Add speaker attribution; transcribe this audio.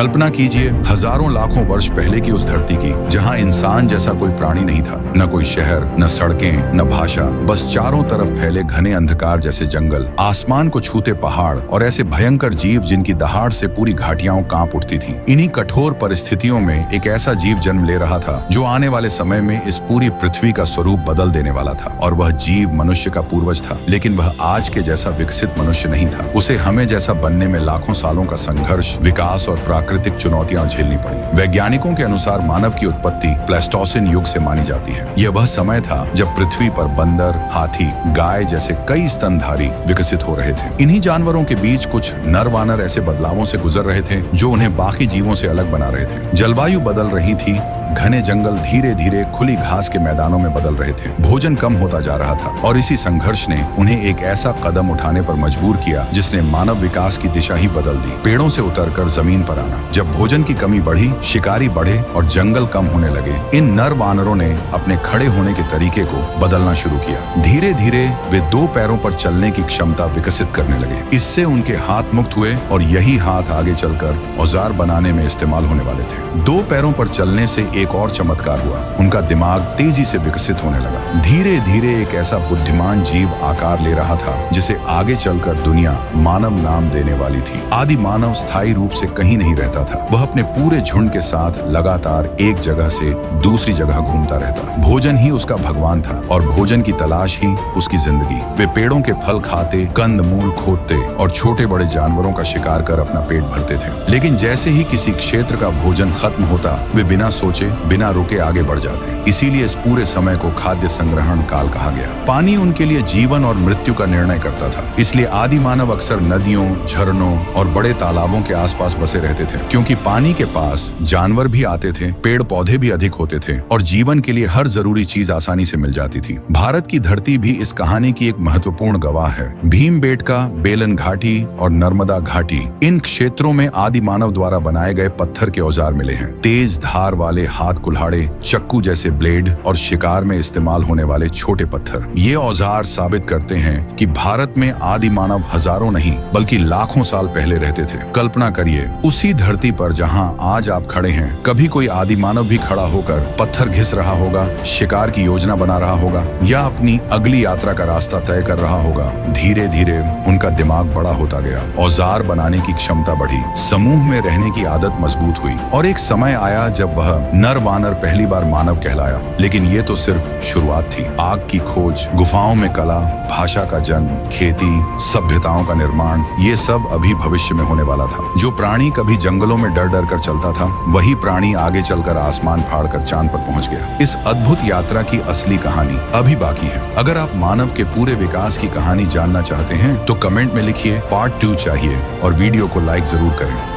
Speaker 1: कल्पना कीजिए हजारों लाखों वर्ष पहले की उस धरती की, जहां इंसान जैसा कोई प्राणी नहीं था, न कोई शहर, न सड़कें, न भाषा, बस चारों तरफ फैले घने अंधकार जैसे जंगल, आसमान को छूते पहाड़ और ऐसे भयंकर जीव जिनकी दहाड़ से पूरी घाटियां कांप उठती थीं। इन्हीं कठोर परिस्थितियों में एक ऐसा जीव जन्म ले रहा था जो आने वाले समय में इस पूरी पृथ्वी का स्वरूप बदल देने वाला था। और वह जीव मनुष्य का पूर्वज था, लेकिन वह आज के जैसा विकसित मनुष्य नहीं था। उसे हमें जैसा बनने में लाखों सालों का संघर्ष, विकास और प्राकृतिक चुनौतियां झेलनी पड़ी। वैज्ञानिकों के अनुसार मानव की उत्पत्ति प्लेस्टोसिन युग से मानी जाती है। यह वह समय था जब पृथ्वी पर बंदर, हाथी, गाय जैसे कई स्तनधारी विकसित हो रहे थे। इन्हीं जानवरों के बीच कुछ नर वानर ऐसे बदलावों से गुजर रहे थे जो उन्हें बाकी जीवों से अलग बना रहे थे। जलवायु बदल रही थी, घने जंगल धीरे धीरे खुली घास के मैदानों में बदल रहे थे, भोजन कम होता जा रहा था और इसी संघर्ष ने उन्हें एक ऐसा कदम उठाने पर मजबूर किया जिसने मानव विकास की दिशा ही बदल दी। पेड़ों से उतरकर जमीन पर आना। जब भोजन की कमी बढ़ी, शिकारी बढ़े और जंगल कम होने लगे, इन नर वानरों ने अपने खड़े होने के तरीके को बदलना शुरू किया। धीरे धीरे वे दो पैरों पर चलने की क्षमता विकसित करने लगे। इससे उनके हाथ मुक्त हुए और यही हाथ आगे चलकर औजार बनाने में इस्तेमाल होने वाले थे। दो पैरों पर चलने से एक और चमत्कार हुआ, उनका दिमाग तेजी से विकसित होने लगा। धीरे धीरे एक ऐसा बुद्धिमान जीव आकार ले रहा था जिसे आगे चलकर दुनिया मानव नाम देने वाली थी। आदि मानव स्थायी रूप से कहीं नहीं रहता था, वह अपने पूरे झुंड के साथ लगातार एक जगह से दूसरी जगह घूमता रहता। भोजन ही उसका भगवान था और भोजन की तलाश ही उसकी जिंदगी। वे पेड़ों के फल खाते, कंद मूल खोदते और छोटे बड़े जानवरों का शिकार कर अपना पेट भरते थे। लेकिन जैसे ही किसी क्षेत्र का भोजन खत्म होता, वे बिना सोचे बिना रुके आगे बढ़ जाते। इसीलिए इस पूरे समय को खाद्य संग्रहण काल कहा गया। पानी उनके लिए जीवन और मृत्यु का निर्णय करता था। इसलिए आदि मानव अक्सर नदियों, झरनों और बड़े तालाबों के आसपास बसे रहते थे, क्योंकि पानी के पास जानवर भी आते थे, पेड़ पौधे भी अधिक होते थे और जीवन के लिए हर जरूरी चीज आसानी से मिल जाती थी। भारत की धरती भी इस कहानी की एक महत्वपूर्ण गवाह है। भीमबेटका, बेलन घाटी और नर्मदा घाटी, इन क्षेत्रों में आदि मानव द्वारा बनाए गए पत्थर के औजार मिले हैं। तेज धार वाले हाथ कुल्हाड़े, चक्कू जैसे ब्लेड और शिकार में इस्तेमाल होने वाले छोटे पत्थर। ये औजार साबित करते हैं कि भारत में आदि मानव हजारों नहीं बल्कि लाखों साल पहले रहते थे। कल्पना करिए, उसी धरती पर जहां आज आप खड़े हैं, कभी कोई आदि मानव भी खड़ा होकर पत्थर घिस रहा होगा, शिकार की योजना बना रहा होगा या अपनी अगली यात्रा का रास्ता तय कर रहा होगा। धीरे धीरे उनका दिमाग बड़ा होता गया, औजार बनाने की क्षमता बढ़ी, समूह में रहने की आदत मजबूत हुई और एक समय आया जब वह नर वानर पहली बार मानव कहलाया। लेकिन ये तो सिर्फ शुरुआत थी। आग की खोज, गुफाओं में कला, भाषा का जन्म, खेती, सभ्यताओं का निर्माण, ये सब अभी भविष्य में होने वाला था। जो प्राणी कभी जंगलों में डर डर कर चलता था, वही प्राणी आगे चलकर आसमान फाड़कर चांद पर पहुंच गया। इस अद्भुत यात्रा की असली कहानी अभी बाकी है। अगर आप मानव के पूरे विकास की कहानी जानना चाहते हैं तो कमेंट में लिखिए पार्ट 2 चाहिए और वीडियो को लाइक जरूर करें।